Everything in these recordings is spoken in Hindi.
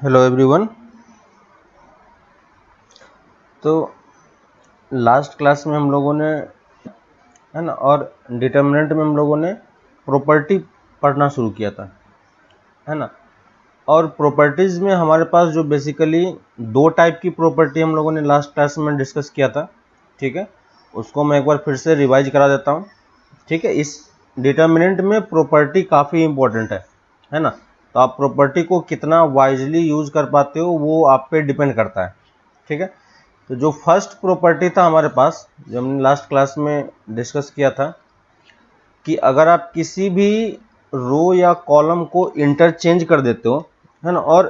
Hello everyone. तो लास्ट क्लास में हम लोगों ने है ना और डिटर्मिनेंट में हम लोगों ने प्रॉपर्टी पढ़ना शुरू किया था, है ना। और प्रॉपर्टीज़ में हमारे पास जो बेसिकली दो टाइप की प्रॉपर्टी हम लोगों ने लास्ट क्लास में डिस्कस किया था, ठीक है। उसको मैं एक बार फिर से रिवाइज करा देता हूँ, ठीक है। इस डिटर्मिनेंट में प्रॉपर्टी काफ़ी इम्पोर्टेंट है ना। तो आप प्रॉपर्टी को कितना वाइजली यूज़ कर पाते हो वो आप पे डिपेंड करता है, ठीक है। तो जो फर्स्ट प्रॉपर्टी था हमारे पास, जो हमने लास्ट क्लास में डिस्कस किया था, कि अगर आप किसी भी रो या कॉलम को इंटरचेंज कर देते हो, है ना, और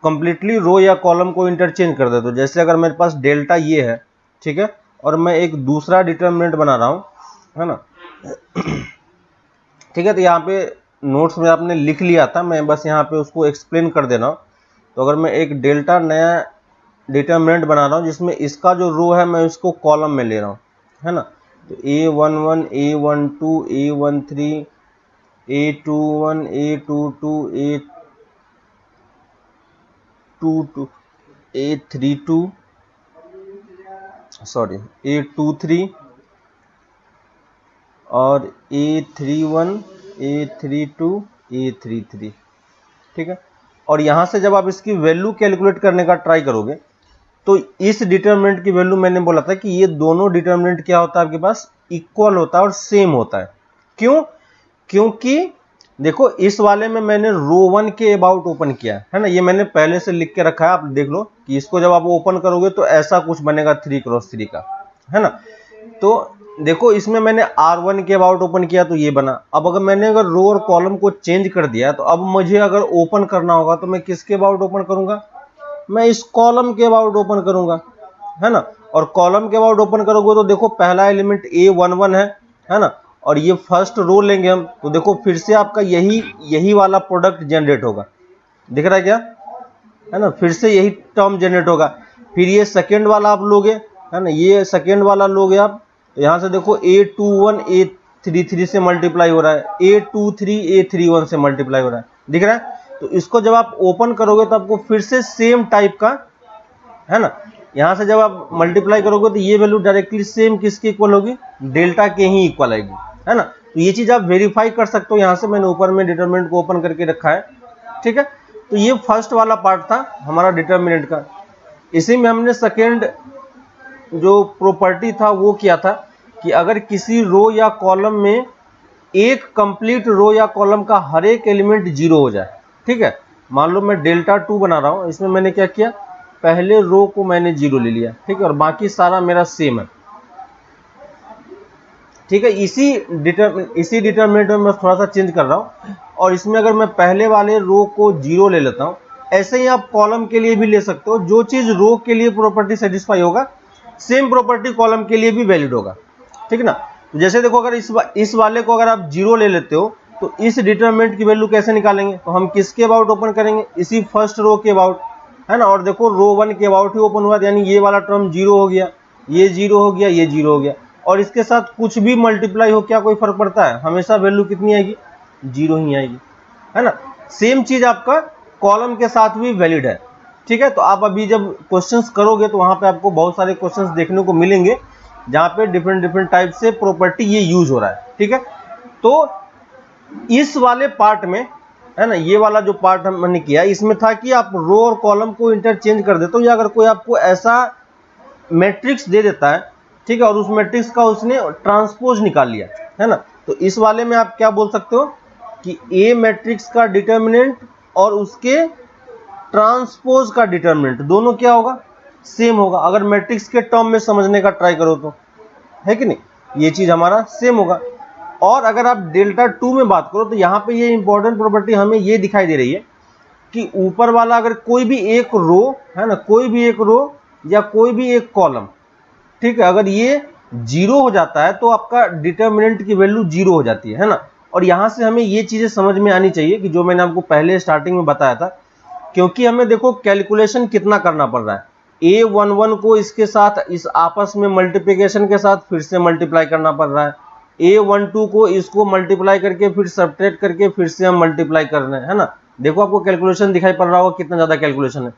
कंप्लीटली रो या कॉलम को इंटरचेंज कर देते हो, जैसे अगर मेरे पास डेल्टा ये है, ठीक है, और मैं एक दूसरा डिटर्मिनेंट बना रहा हूँ, है ना, ठीक है। तो यहाँ पे नोट्स में आपने लिख लिया था, मैं बस यहाँ पे उसको एक्सप्लेन कर दे रहा हूँ। तो अगर मैं एक डेल्टा नया डिटर्मिनेंट बना रहा हूँ जिसमें इसका जो रो है मैं इसको कॉलम में ले रहा हूँ, है ना। तो A11 A12 A13 A21 A22 A22 A32 sorry A23 और A31 A32 A33, ठीक है। और यहाँ से जब आप इसकी वैल्यू कैलकुलेट करने का ट्राई करोगे तो इस डिटर्मिनेंट की वैल्यू, मैंने बोला था कि ये दोनों डिटर्मिनेंट क्या होता है आपके पास, इक्वल होता है और सेम होता है। क्यों? क्योंकि देखो इस वाले में मैंने रो 1 के अबाउट ओपन किया है ना, ये मैंने पहले से लिख के रखा है, आप देख लो कि इसको जब आप ओपन करोगे तो ऐसा कुछ बनेगा 3x3 का, है ना। तो देखो इसमें मैंने R1 के अबाउट ओपन किया तो ये बना। अब अगर मैंने रो और कॉलम को चेंज कर दिया तो अब मुझे अगर ओपन करना होगा तो मैं किसके अबाउट ओपन करूंगा, मैं इस कॉलम के अबाउट ओपन करूंगा, है ना। और कॉलम के अबाउट ओपन करोगे तो देखो पहला एलिमेंट A11 है ना, और ये फर्स्ट रो लेंगे हम तो देखो फिर से आपका यही वाला प्रोडक्ट जनरेट होगा, दिख रहा है क्या, है ना। फिर से यही टर्म जनरेट होगा। फिर ये सेकेंड वाला आप लोगे, है ना, ये सेकेंड वाला लोगे आप, तो यहाँ से देखो A21 A33 से मल्टीप्लाई हो रहा है, A23 A31 से मल्टीप्लाई हो रहा है, दिख रहा है। तो इसको जब आप ओपन करोगे तो आपको फिर से सेम टाइप का, है ना, यहाँ से जब आप मल्टीप्लाई करोगे तो ये वैल्यू डायरेक्टली सेम किसके इक्वल होगी, डेल्टा के ही इक्वल आएगी, है ना। तो ये चीज आप वेरीफाई कर सकते हो, यहाँ से मैंने ऊपर में डिटर्मिनेंट को ओपन करके रखा है, ठीक है। तो ये फर्स्ट वाला पार्ट था हमारा डिटर्मिनेंट का। इसी में हमने सेकेंड जो प्रॉपर्टी था वो किया था कि अगर किसी रो या कॉलम में एक कंप्लीट रो या कॉलम का हर एक एलिमेंट जीरो हो जाए, ठीक है। मान लो मैं डेल्टा 2 बना रहा हूं, इसमें मैंने क्या किया, पहले रो को मैंने जीरो ले लिया, ठीक है, और बाकी सारा मेरा सेम है, ठीक है। इसी डिटर्मिनेंट में मैं थोड़ा सा चेंज कर रहा हूं, और इसमें अगर मैं पहले वाले रो को जीरो ले लेता हूं, ऐसे ही आप कॉलम के लिए भी ले सकते हो। जो चीज रो के लिए प्रॉपर्टी सेटिस्फाई होगा सेम प्रॉपर्टी कॉलम के लिए भी वैलिड होगा, ठीक है ना। जैसे देखो अगर इस वाले को अगर आप जीरो ले लेते हो तो इस डिटर्मिनेंट की वैल्यू कैसे निकालेंगे, तो हम किसके अबाउट ओपन करेंगे, इसी फर्स्ट रो के अबाउट, है ना। और देखो रो 1 के अबाउट ही ओपन हुआ, यानी ये वाला टर्म जीरो हो गया, ये जीरो हो गया, ये जीरो हो गया, और इसके साथ कुछ भी मल्टीप्लाई हो क्या कोई फर्क पड़ता है, हमेशा वैल्यू कितनी आएगी, जीरो ही आएगी, है ना। सेम चीज आपका कॉलम के साथ भी वैलिड है, ठीक है। तो आप अभी जब क्वेश्चंस करोगे तो वहां पे आपको बहुत सारे क्वेश्चंस देखने को मिलेंगे जहां पे डिफरेंट टाइप से प्रॉपर्टी ये यूज हो रहा है, ठीक है। तो इस वाले पार्ट में, है ना, ये वाला जो पार्ट हमने किया इसमें था कि आप रो और कॉलम को इंटरचेंज कर देते हो, या अगर कोई आपको ऐसा मैट्रिक्स दे देता है, ठीक है, और उस मैट्रिक्स का उसने ट्रांसपोज निकाल लिया, है ना, तो इस वाले में आप क्या बोल सकते हो कि ए मैट्रिक्स का डिटर्मिनेंट और उसके ट्रांसपोज का डिटर्मिनेंट दोनों क्या होगा, सेम होगा। अगर मैट्रिक्स के टर्म में समझने का ट्राई करो तो, है कि नहीं, ये चीज हमारा सेम होगा। और अगर आप डेल्टा 2 में बात करो तो यहाँ पे ये इंपॉर्टेंट प्रॉपर्टी हमें ये दिखाई दे रही है कि ऊपर वाला अगर कोई भी एक रो, है ना, कोई भी एक रो या कोई भी एक कॉलम, ठीक है, अगर ये जीरो हो जाता है तो आपका डिटर्मिनेंट की वैल्यू जीरो हो जाती है ना। और यहां से हमें ये चीजें समझ में आनी चाहिए कि जो मैंने आपको पहले स्टार्टिंग में बताया था, क्योंकि हमें देखो कैलकुलेशन कितना करना पड़ रहा है, A11 को इसके साथ इस आपस में मल्टीप्लिकेशन के साथ फिर से मल्टीप्लाई करना पड़ रहा है, A12 को इसको मल्टीप्लाई करके फिर सब्ट्रैक्ट करके फिर से हम मल्टीप्लाई कर रहे हैं, है ना। देखो आपको कैलकुलेशन दिखाई पड़ रहा होगा, कितना ज्यादा कैलकुलेशन है।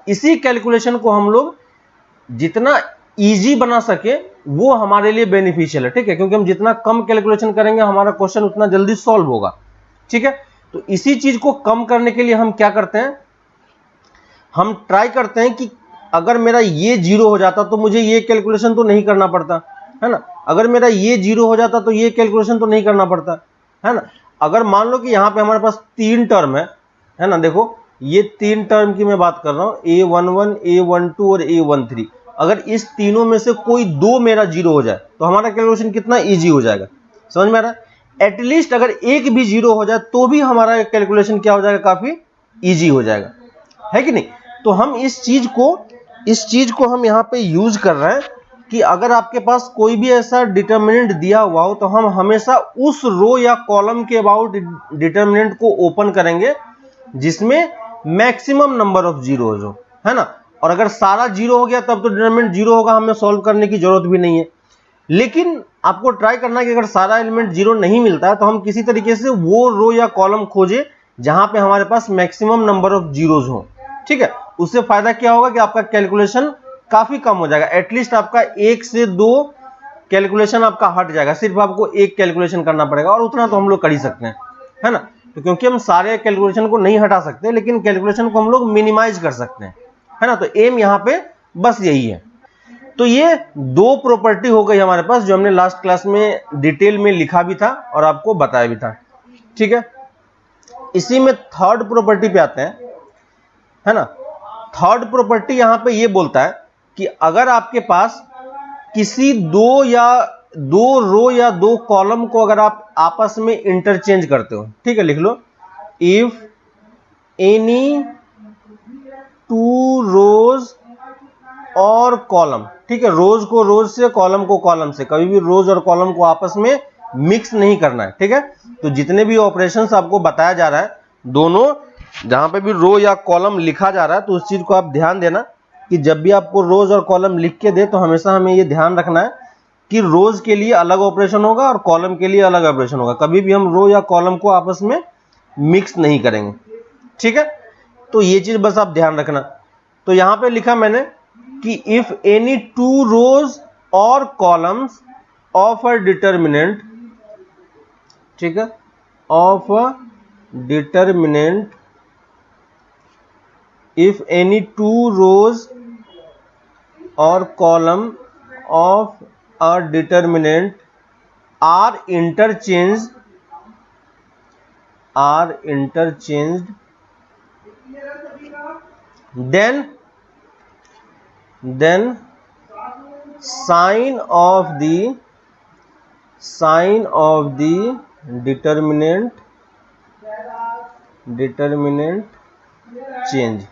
इसी कैलकुलेशन को हम लोग जितना इजी बना सके वो हमारे लिए बेनिफिशियल है, ठीक है, क्योंकि हम जितना कम कैलकुलेशन करेंगे हमारा क्वेश्चन उतना जल्दी सॉल्व होगा, ठीक है। तो इसी चीज को कम करने के लिए हम क्या करते हैं, हम ट्राई करते हैं कि अगर मेरा ये 0 हो जाता तो मुझे ये कैलकुलेशन तो नहीं करना पड़ता, है ना। अगर मेरा ये 0 हो जाता तो ये कैलकुलेशन तो नहीं करना पड़ता, है ना। अगर मान लो कि यहाँ पे हमारे पास 3 टर्म है ना, देखो ये 3 टर्म की मैं बात कर रहा हूँ, A11, A12 और A13। अगर इस तीनों में से कोई 2 मेरा 0 हो जाए तो हमारा कैलकुलेशन कितना इजी हो जाएगा, समझ में आ रहा है। एटलीस्ट अगर एक भी 0 हो जाए तो भी हमारा कैलकुलेशन क्या हो जाएगा, काफी इजी हो जाएगा, है कि नहीं। तो हम इस चीज को हम यहाँ पे यूज कर रहे हैं कि अगर आपके पास कोई भी ऐसा डिटर्मिनेंट दिया हुआ हो तो हम हमेशा उस रो या कॉलम के अबाउट डिटर्मिनेंट को ओपन करेंगे जिसमें मैक्सिमम नंबर ऑफ जीरोज हो, है ना। और अगर सारा 0 हो गया तब तो डिटर्मिनेंट 0 होगा, हमें सॉल्व करने की जरूरत भी नहीं है। लेकिन आपको ट्राई करना है कि अगर सारा एलिमेंट 0 नहीं मिलता है तो हम किसी तरीके से वो रो या कॉलम खोजे जहां पे हमारे पास मैक्सिमम नंबर ऑफ जीरोज हो, ठीक है। उससे फायदा क्या होगा कि आपका कैलकुलेशन काफी कम हो जाएगा, एटलीस्ट आपका 1 से 2 कैलकुलेशन आपका हट जाएगा, सिर्फ आपको एक कैलकुलेशन करना पड़ेगा, और उतना तो हम लोग कर ही सकते हैं, है ना। तो क्योंकि हम सारे कैलकुलेशन को नहीं हटा सकते लेकिन कैलकुलेशन को हम लोग मिनिमाइज कर सकते हैं, है ना। तो एम यहाँ पे बस यही है। तो ये 2 प्रॉपर्टी हो गई हमारे पास जो हमने लास्ट क्लास में डिटेल में लिखा भी था और आपको बताया भी था, ठीक है। इसी में थर्ड प्रॉपर्टी पे आते हैं, है ना। थर्ड प्रॉपर्टी यहां पे ये बोलता है कि अगर आपके पास किसी 2 रो या 2 कॉलम को अगर आप आपस में इंटरचेंज करते हो, ठीक है, लिख लो, इफ एनी 2 रोज और कॉलम, ठीक है, रोज को रोज से, कॉलम को कॉलम से, कभी भी रोज और कॉलम को आपस में मिक्स नहीं करना है, ठीक है। तो जितने भी ऑपरेशंस आपको बताया जा रहा है, दोनों जहां पे भी रो या कॉलम लिखा जा रहा है तो उस चीज को आप ध्यान देना कि जब भी आपको रोज और कॉलम लिख के दे तो हमेशा हमें ये ध्यान रखना है कि रोज के लिए अलग ऑपरेशन होगा और कॉलम के लिए अलग ऑपरेशन होगा, कभी भी हम रो या कॉलम को आपस में मिक्स नहीं करेंगे, ठीक है। तो ये चीज बस आप ध्यान रखना। तो यहां पे लिखा मैंने कि इफ एनी 2 रोज और कॉलम्स ऑफ अ डिटर्मिनेंट, ठीक है, of a determinant, if any 2 rows or column of a determinant are interchanged, then sign of the determinant change,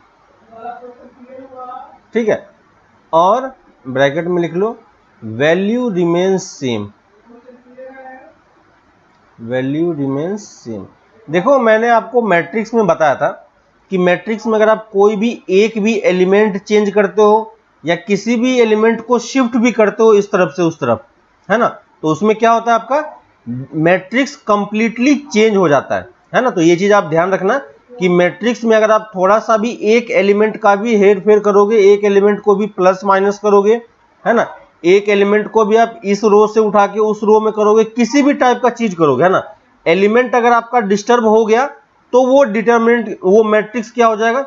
ठीक है। और ब्रैकेट में लिख low value remains same, value remains same. देखो मैंने आपको मैट्रिक्स में बताया था कि मैट्रिक्स में अगर आप कोई भी एक भी एलिमेंट चेंज करते हो या किसी भी एलिमेंट को शिफ्ट भी करते हो इस तरफ से उस तरफ, है ना, तो उसमें क्या होता है, आपका मैट्रिक्स कंप्लीटली चेंज हो जाता है ना। तो ये चीज आप ध्यान रखना कि मैट्रिक्स में अगर आप थोड़ा सा भी एक एलिमेंट का भी हेर फेर करोगे, एक एलिमेंट को भी प्लस माइनस करोगे, है ना, एक एलिमेंट को भी आप इस रो से उठा के उस रो में करोगे, किसी भी टाइप का चीज करोगे, है ना, एलिमेंट अगर आपका डिस्टर्ब हो गया तो वो डिटर्मिनेंट, वो मैट्रिक्स क्या हो जाएगा,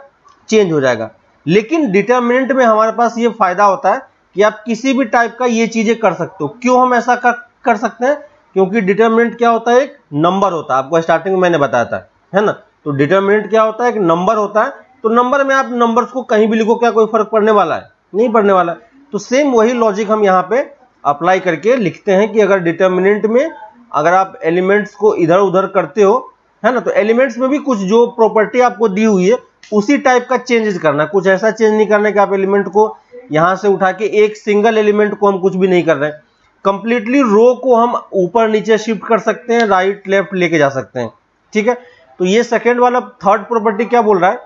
चेंज हो जाएगा। लेकिन डिटर्मिनेंट में हमारे पास ये फायदा होता है कि आप किसी भी टाइप का ये चीजें कर सकते हो। क्यों हम ऐसा कर सकते हैं, क्योंकि डिटर्मिनेंट क्या होता है, एक नंबर होता है, आपको स्टार्टिंग में मैंने बताया था, है ना। तो डिटर्मिनेंट क्या होता है, एक नंबर होता है। तो नंबर में आप नंबर्स को कहीं भी लिखो, क्या कोई फर्क पड़ने वाला है, नहीं पड़ने वाला है। तो सेम वही लॉजिक हम यहाँ पे अप्लाई करके लिखते हैं कि अगर डिटर्मिनेंट में अगर आप एलिमेंट्स को इधर उधर करते हो, है ना, तो एलिमेंट्स में भी कुछ जो प्रॉपर्टी आपको दी हुई है उसी टाइप का चेंजेस करना है, कुछ ऐसा चेंज नहीं करना है कि आप एलिमेंट को यहां से उठा के एक सिंगल एलिमेंट को हम कुछ भी नहीं कर रहे हैं, कंप्लीटली रो को हम ऊपर नीचे शिफ्ट कर सकते हैं, राइट लेफ्ट लेके जा सकते हैं, ठीक है। तो ये सेकेंड वाला थर्ड प्रॉपर्टी क्या बोल रहा है,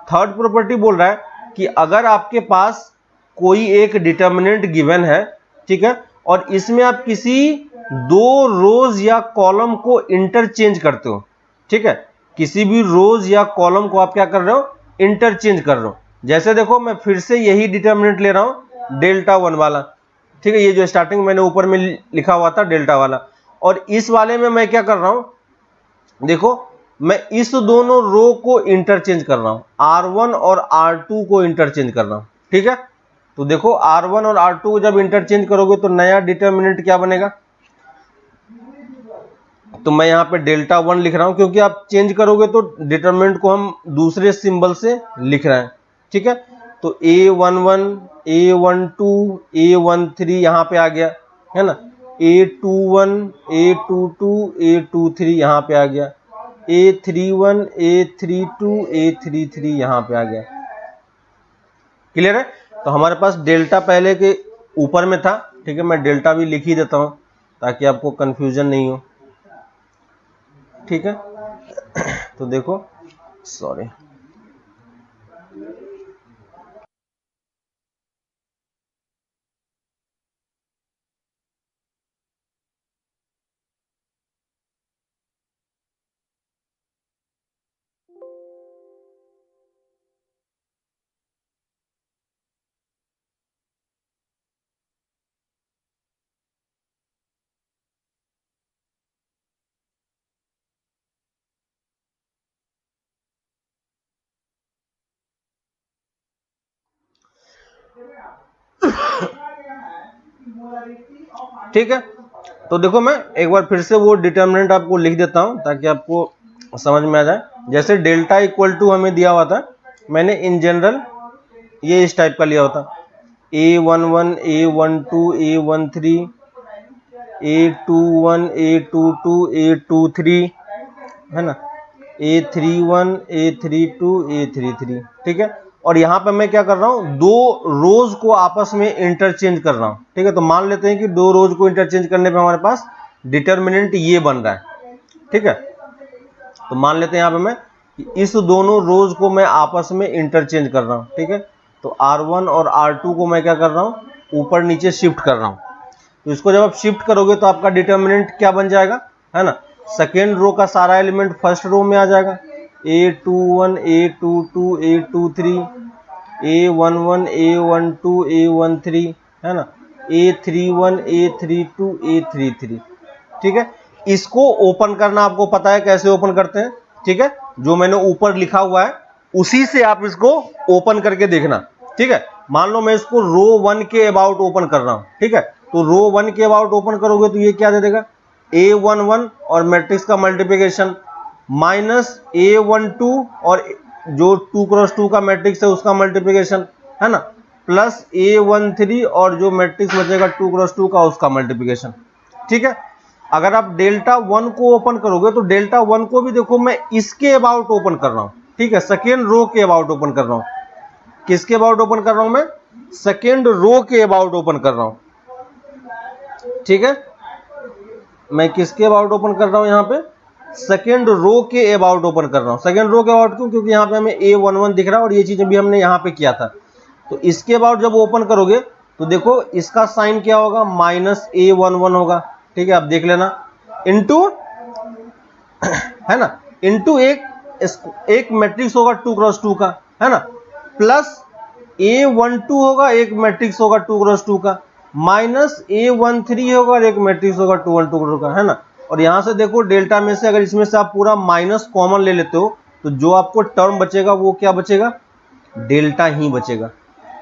थर्ड प्रॉपर्टी बोल रहा है कि अगर आपके पास कोई एक डिटर्मिनेंट गिवन है, ठीक है, और इसमें आप किसी 2 रोज या कॉलम को इंटरचेंज करते हो, ठीक है, किसी भी रोज या कॉलम को आप क्या कर रहे हो, इंटरचेंज कर रहे हो। जैसे देखो मैं फिर से यही डिटर्मिनेंट ले रहा हूं डेल्टा 1 वाला, ठीक है, ये जो स्टार्टिंग मैंने ऊपर में लिखा हुआ था डेल्टा वाला, और इस वाले में मैं क्या कर रहा हूं, देखो मैं इस दोनों रो को इंटरचेंज कर रहा हूं, R1 और R2 को इंटरचेंज कर रहा हूं, ठीक है। तो देखो R1 और R2 को जब इंटरचेंज करोगे तो नया डिटर्मिनेंट क्या बनेगा, तो मैं यहाँ पे डेल्टा 1 लिख रहा हूं, क्योंकि आप चेंज करोगे तो डिटर्मिनेंट को हम दूसरे सिंबल से लिख रहे हैं, ठीक है। तो A11, A12, A13 यहाँ पे आ गया है ना, A21, A22, A23 यहाँ पे आ गया, A31, A32, A33 यहाँ पे आ गया। क्लियर है। तो हमारे पास डेल्टा पहले के ऊपर में था, ठीक है, मैं डेल्टा भी लिख ही देता हूं ताकि आपको कंफ्यूजन नहीं हो, ठीक है। तो देखो, सॉरी, ठीक है। तो देखो मैं एक बार फिर से वो डिटर्मिनेंट आपको लिख देता हूं ताकि आपको समझ में आ जाए। जैसे डेल्टा इक्वल टू हमें दिया हुआ था, मैंने इन जनरल ये इस टाइप का लिया हुआ था, A11, A12, A13, A21, A22, A23, है ना, A31, A32, A33, ठीक है। और यहाँ पे मैं क्या कर रहा हूँ, दो रोज को आपस में इंटरचेंज कर रहा हूँ, ठीक है। तो मान लेते हैं कि दो रोज को इंटरचेंज करने पे हमारे पास डिटर्मिनेंट ये बन रहा है, ठीक है। तो मान लेते हैं यहाँ पे मैं कि इस दोनों रोज को मैं आपस में इंटरचेंज कर रहा हूँ, ठीक है। तो R1 और R2 को मैं क्या कर रहा हूँ, ऊपर नीचे शिफ्ट कर रहा हूँ। तो इसको जब आप शिफ्ट करोगे तो आपका डिटर्मिनेंट क्या बन जाएगा, है ना, सेकेंड रो का सारा एलिमेंट फर्स्ट रो में आ जाएगा, A21, A22, A23, A11, A12, A13, है ना, A31, A32, A33, ठीक है। इसको ओपन करना आपको पता है कैसे ओपन करते हैं, ठीक है। जो मैंने ऊपर लिखा हुआ है उसी से आप इसको ओपन करके देखना, ठीक है। मान लो मैं इसको रो 1 के अबाउट ओपन कर रहा हूं, ठीक है। तो रो 1 के अबाउट ओपन करोगे तो ये क्या दे देगा, A11 और मैट्रिक्स का मल्टीप्लिकेशन माइनस A12 और जो 2 क्रॉस 2 का मैट्रिक्स है उसका मल्टीप्लिकेशन, है ना, प्लस A13 और जो मैट्रिक्स बचेगा 2 क्रॉस 2 का उसका मल्टीप्लिकेशन, ठीक है। अगर आप डेल्टा 1 को ओपन करोगे तो डेल्टा 1 को भी देखो मैं इसके अबाउट ओपन कर रहा हूं, ठीक है, सेकेंड रो के अबाउट ओपन कर रहा हूं। किसके अबाउट ओपन कर रहा हूं मैं, सेकेंड रो के अबाउट ओपन कर रहा हूं, ठीक है। मैं किसके अबाउट ओपन कर रहा हूं, यहां पे सेकेंड रो के अबाउट ओपन कर रहा हूं। सेकेंड रो के अबाउट क्यों, क्योंकि यहां पे हमें A11 दिख रहा है और ये चीज अभी हमने यहां पे किया था। तो इसके अबाउट जब ओपन करोगे तो देखो इसका साइन क्या होगा, माइनस A11 होगा, ठीक है, आप देख लेना, इनटू, है ना, इनटू एक मैट्रिक्स होगा 2 क्रॉस 2 का, है ना, प्लस A12 होगा, एक मैट्रिक्स होगा 2 क्रॉस 2 का, माइनस A13 होगा और एक मैट्रिक्स होगा 2 1 2 क्रॉस का, है ना। और यहां से देखो डेल्टा में से अगर इसमें से आप पूरा माइनस कॉमन ले लेते हो तो जो आपको टर्म बचेगा वो क्या बचेगा, डेल्टा ही बचेगा,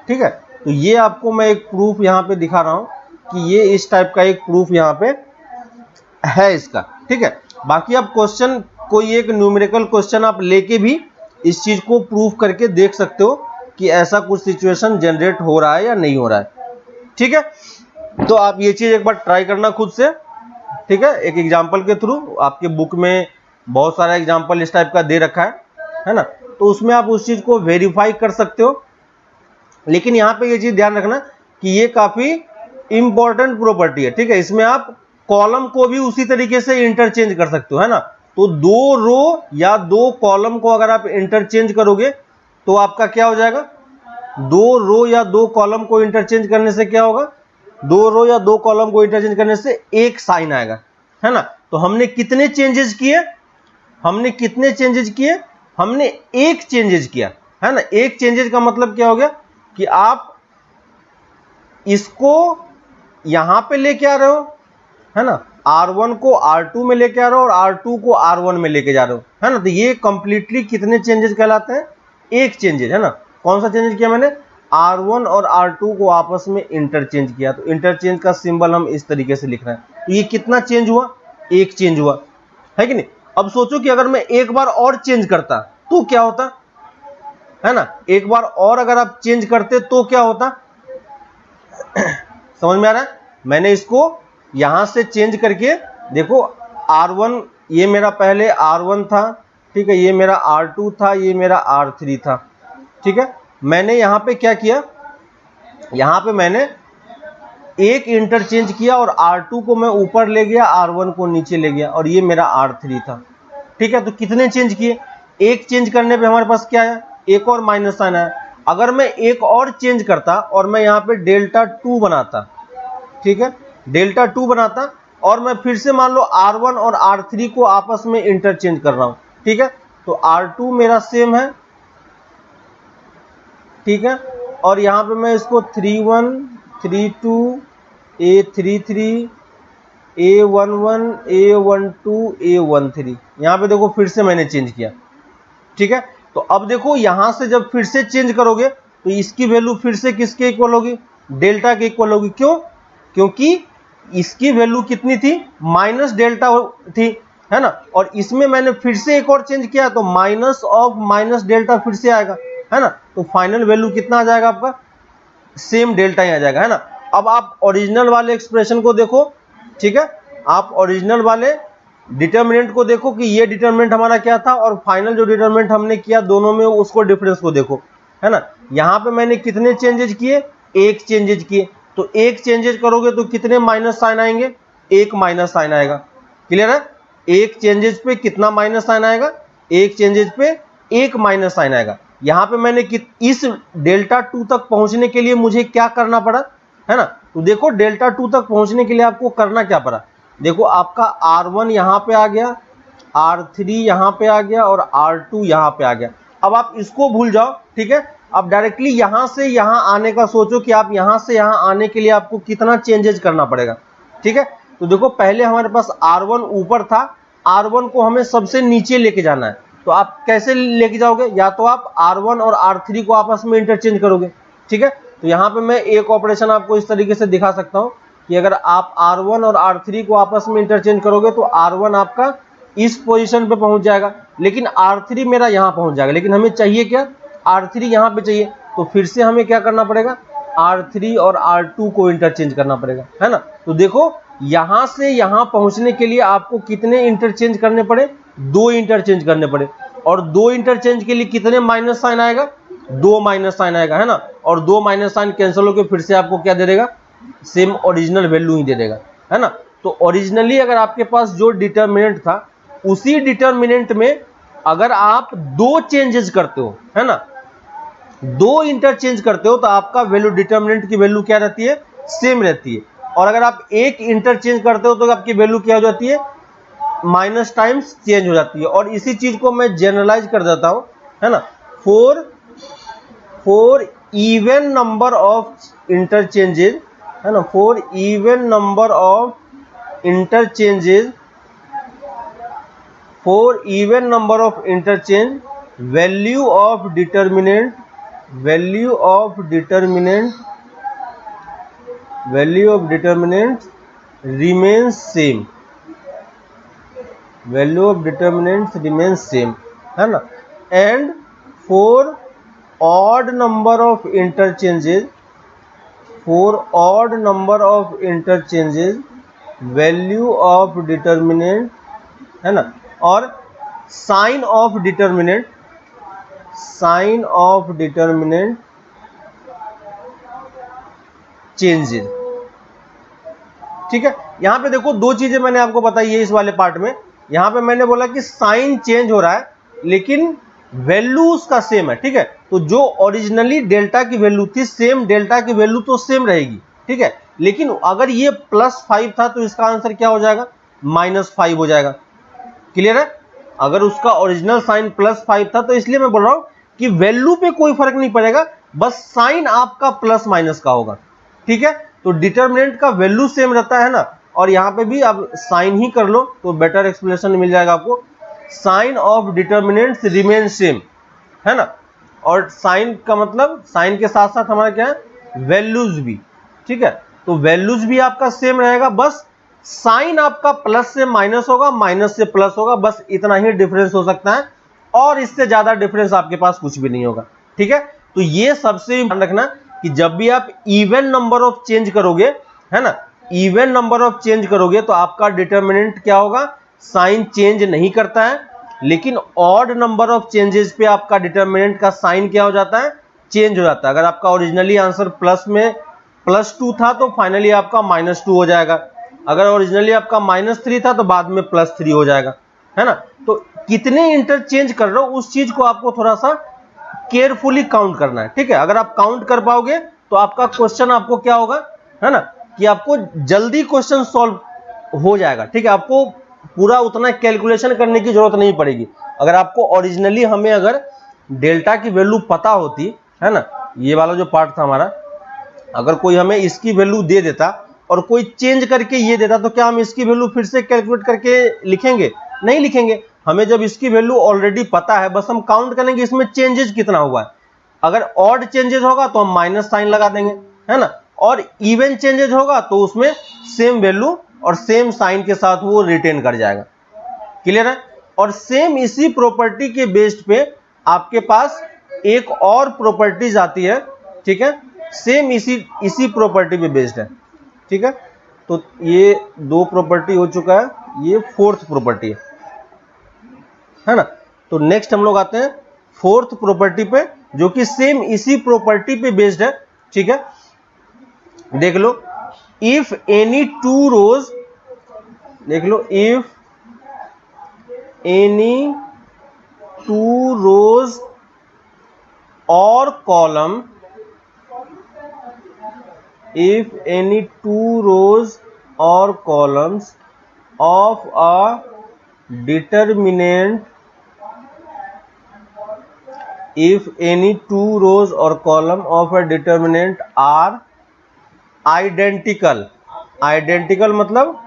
ठीक है। तो ये आपको मैं एक प्रूफ यहां पे दिखा रहा हूं कि ये इस टाइप का एक प्रूफ यहां पे है इसका, ठीक है। बाकी आप क्वेश्चन, कोई एक न्यूमेरिकल क्वेश्चन आप लेके भी इस चीज को प्रूफ करके देख सकते हो कि ऐसा कुछ सिचुएशन जनरेट हो रहा है या नहीं हो रहा है, ठीक है। तो आप ये चीज एक बार ट्राई करना खुद से, ठीक है, एक एग्जांपल के थ्रू। आपके बुक में बहुत सारा एग्जांपल इस टाइप का दे रखा है ना, तो उसमें आप उस चीज को वेरीफाई कर सकते हो। लेकिन यहाँ पे ये चीज ध्यान रखना कि ये काफी इंपॉर्टेंट प्रॉपर्टी है, ठीक है। इसमें आप कॉलम को भी उसी तरीके से इंटरचेंज कर सकते हो, है ना। तो दो रो या दो कॉलम को अगर आप इंटरचेंज करोगे तो आपका क्या हो जाएगा, दो रो या दो कॉलम को इंटरचेंज करने से क्या होगा, दो रो या दो कॉलम को इंटरचेंज करने से एक साइन आएगा, है ना। तो हमने कितने चेंजेस किए, हमने कितने चेंजेज किए? हमने एक चेंजेज किया, है ना। एक चेंजेज का मतलब क्या हो गया कि आप इसको यहां पे लेके आ रहे हो, है ना, R1 को R2 में लेके आ रहे हो और R2 को R1 में लेके जा रहे हो, है ना। तो ये कंप्लीटली कितने चेंजेस कहलाते हैं? एक चेंजेज, है ना। कौन सा चेंजेज किया मैंने? R1 और R2 को आपस में इंटरचेंज किया। तो इंटरचेंज का सिंबल हम इस तरीके से लिख रहे हैं। तो ये कितना चेंज हुआ? एक चेंज हुआ, है कि नहीं। अब सोचो कि अगर मैं एक बार और चेंज करता तो क्या होता, है ना। एक बार और अगर आप चेंज करते तो क्या होता? समझ में आ रहा है? मैंने इसको यहां से चेंज करके, देखो R1 ये मेरा पहले R1 था, ठीक है, ये मेरा R2 था, ये मेरा R3 था, ठीक है। मैंने यहां पे क्या किया? यहां पे मैंने एक इंटरचेंज किया और R2 को मैं ऊपर ले गया, R1 को नीचे ले गया, और ये मेरा R3 था, ठीक है। तो कितने चेंज किए? एक चेंज करने पे हमारे पास क्या आया? एक और माइनस साइन आया। अगर मैं एक और चेंज करता और मैं यहाँ पे डेल्टा 2 बनाता, ठीक है, डेल्टा 2 बनाता, और मैं फिर से मान लो R1 और R3 को आपस में इंटरचेंज कर रहा हूं, ठीक है। तो R2 मेरा सेम है, ठीक है, और यहाँ पे मैं इसको 31, 32, A33, A11, A12, A13, यहाँ पे देखो फिर से मैंने चेंज किया, ठीक है। तो अब देखो यहां से जब फिर से चेंज करोगे तो इसकी वैल्यू फिर से किसके इक्वल होगी? डेल्टा के इक्वल होगी। क्यों? क्योंकि इसकी वैल्यू कितनी थी? माइनस डेल्टा थी, है ना। और इसमें मैंने फिर से एक और चेंज किया तो माइनस ऑफ माइनस डेल्टा फिर से आएगा, है ना। तो फाइनल वैल्यू कितना आ जाएगा आपका? सेम डेल्टा ही आ जाएगा, है ना। अब आप ओरिजिनल वाले एक्सप्रेशन को देखो, ठीक है, आप ओरिजिनल वाले डिटर्मिनेंट को देखो कि ये डिटर्मिनेंट हमारा क्या था और फाइनल जो डिटर्मिनेंट हमने किया दोनों में उसको डिफरेंस को देखो, है ना। यहां पे मैंने कितने चेंजेज किए? एक चेंजेज किए। तो एक चेंजेज करोगे तो कितने माइनस साइन आएंगे? एक माइनस साइन आएगा। क्लियर है? एक चेंजेज पे कितना माइनस साइन आएगा? एक चेंजेज पे एक माइनस साइन आएगा। यहां पे मैंने इस डेल्टा 2 तक पहुंचने के लिए मुझे क्या करना पड़ा, है ना। तो देखो डेल्टा 2 तक पहुंचने के लिए आपको करना क्या पड़ा? देखो आपका R1 यहां पे आ गया, R3 यहां पे आ गया और R2 यहां पे आ गया। अब आप इसको भूल जाओ, ठीक है। अब डायरेक्टली यहां से यहां आने का सोचो कि आप यहां से यहां आने के लिए आपको कितना चेंजेज करना पड़ेगा, ठीक है। तो देखो पहले हमारे पास R1 ऊपर था, R1 को हमें सबसे नीचे लेके जाना है। तो आप कैसे लेके जाओगे? या तो आप R1 और R3 को आपस में इंटरचेंज करोगे, ठीक है। तो यहां पे मैं एक ऑपरेशन आपको इस तरीके से दिखा सकता हूं कि अगर आप R1 और R3 को आपस में इंटरचेंज करोगे तो R1 आपका इस पोजीशन पे पहुंच जाएगा, लेकिन R3 मेरा यहां पहुंच जाएगा। लेकिन हमें चाहिए क्या? R3 यहां पे चाहिए। तो फिर से हमें क्या करना पड़ेगा? R3 और R2 को इंटरचेंज करना पड़ेगा, है ना। तो देखो यहां से यहां पहुंचने के लिए आपको कितने इंटरचेंज करने पड़े? 2 इंटरचेंज करने पड़े। और 2 इंटरचेंज के लिए कितने माइनस साइन आएगा? 2 माइनस साइन आएगा, है ना। और 2 माइनस साइन कैंसिल होकर फिर से आपको क्या दे देगा? सेम ओरिजिनल वैल्यू ही दे देगा, है ना। तो ओरिजिनली अगर आपके पास जो डिटर्मिनेंट था उसी डिटर्मिनेंट में अगर आप 2 चेंजेस करते हो, है ना, 2 इंटरचेंज करते हो तो आपका वैल्यू डिटर्मिनेंट की वैल्यू क्या रहती है? सेम रहती है। और अगर आप एक इंटरचेंज करते हो तो आपकी वैल्यू क्या हो जाती है? माइनस टाइम्स चेंज हो जाती है। और इसी चीज को मैं जनरलाइज कर देता हूं, है ना। For even number of interchanges, है ना, for even number of interchanges, for even number of interchange value of determinant, value of determinant, value of determinant remains same, value of determinant remains same, है ना। And for odd number of interchanges, for odd number of interchanges value of determinant, है ना, और sign of determinant, sign of determinant changes, ठीक है। यहां पे देखो 2 चीजें मैंने आपको बताई है इस वाले पार्ट में। यहां पे मैंने बोला कि साइन चेंज हो रहा है लेकिन वैल्यू उसका सेम है, ठीक है। तो जो ओरिजिनली डेल्टा की वैल्यू थी सेम डेल्टा की वैल्यू तो सेम रहेगी, ठीक है। लेकिन अगर ये +5 था तो इसका आंसर क्या हो जाएगा? -5 हो जाएगा। क्लियर है? अगर उसका ओरिजिनल साइन +5 था तो इसलिए मैं बोल रहा हूं कि वैल्यू पे कोई फर्क नहीं पड़ेगा, बस साइन आपका प्लस माइनस का होगा। ठीक है, तो डिटर्मिनेंट का वैल्यू सेम रहता है ना, और यहां पे भी आप साइन ही कर लो तो बेटर एक्सप्लेनेशन मिल जाएगा आपको। Sign of determinants remain same, है ना, और साइन का मतलब साइन के साथ साथ हमारा क्या है, वैल्यूज भी। ठीक है, तो वैल्यूज भी आपका सेम रहेगा, बस साइन आपका प्लस से माइनस होगा, माइनस से प्लस होगा, बस इतना ही डिफरेंस हो सकता है, और इससे ज्यादा डिफरेंस आपके पास कुछ भी नहीं होगा। ठीक है, तो ये सबसे ध्यान रखना कि जब भी आप इवन नंबर ऑफ चेंज करोगे, है ना, इवन नंबर ऑफ चेंज करोगे तो आपका डिटर्मिनेंट क्या होगा, साइन चेंज नहीं करता है, लेकिन ऑड नंबर ऑफ चेंजेस पे आपका डिटर्मिनेंट का साइन क्या हो जाता है, चेंज हो जाता है। अगर आपका ओरिजिनली आंसर प्लस में +2 था तो फाइनली आपका -2 हो जाएगा, अगर ओरिजिनली आपका -3 था तो बाद में +3 हो जाएगा, है ना। तो कितने इंटरचेंज कर रहे हो उस चीज को आपको थोड़ा सा केयरफुली काउंट करना है। ठीक है, अगर आप काउंट कर पाओगे तो आपका क्वेश्चन आपको क्या होगा, है ना, कि आपको जल्दी क्वेश्चन सॉल्व हो जाएगा। ठीक है, आपको पूरा उतना कैलकुलेशन करने की जरूरत नहीं पड़ेगी। अगर आपको ओरिजिनली हमें अगर डेल्टा की वैल्यू पता होती, है ना, ये वाला जो पार्ट था हमारा, अगर कोई हमें इसकी वैल्यू दे देता और कोई चेंज करके ये देता तो क्या हम इसकी वैल्यू फिर से कैलकुलेट करके लिखेंगे, नहीं लिखेंगे। हमें जब इसकी वैल्यू ऑलरेडी पता है, बस हम काउंट करेंगे इसमें चेंजेस कितना हुआ है। अगर ऑड चेंजेस होगा तो हम माइनस साइन लगा देंगे, है ना, और इवन चेंजेस होगा तो उसमें सेम वैल्यू और सेम साइन के साथ वो रिटेन कर जाएगा। क्लियर है, और सेम इसी प्रॉपर्टी के बेस्ड पे आपके पास एक और प्रॉपर्टीज आती है। ठीक है, सेम इसी प्रॉपर्टी पे बेस्ड है। ठीक है, तो ये 2 प्रॉपर्टी हो चुका है, ये 4th प्रॉपर्टी है ना। तो नेक्स्ट हम लोग आते हैं 4th प्रॉपर्टी पे, जो कि सेम इसी प्रॉपर्टी पे बेस्ड है। ठीक है, देख लो, इफ एनी 2 रोज, देख लो, इफ एनी 2 रोज और column, if any 2 rows or columns of a determinant, if any 2 rows or column of a determinant are identical, identical मतलब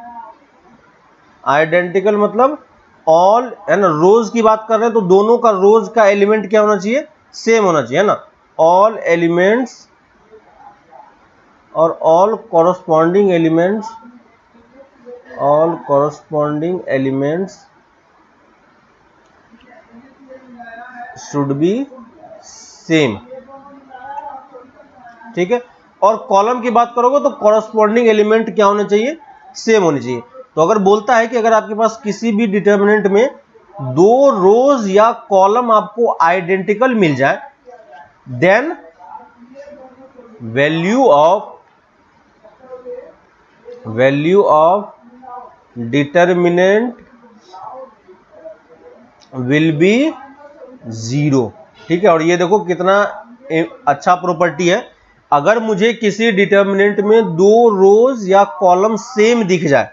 ऑल, है ना, रोज की बात कर रहे हैं तो दोनों का रोज का एलिमेंट क्या होना चाहिए, सेम होना चाहिए, है ना, ऑल एलिमेंट्स और all corresponding elements should be same. ठीक है, और कॉलम की बात करोगे तो कॉरस्पॉन्डिंग एलिमेंट क्या होने चाहिए, सेम होने चाहिए। तो अगर बोलता है कि अगर आपके पास किसी भी डिटर्मिनेंट में 2 रोज या कॉलम आपको आइडेंटिकल मिल जाए, then value of determinant will be 0। ठीक है, और ये देखो कितना अच्छा प्रॉपर्टी है। अगर मुझे किसी डिटर्मिनेंट में 2 रोज या कॉलम सेम दिख जाए,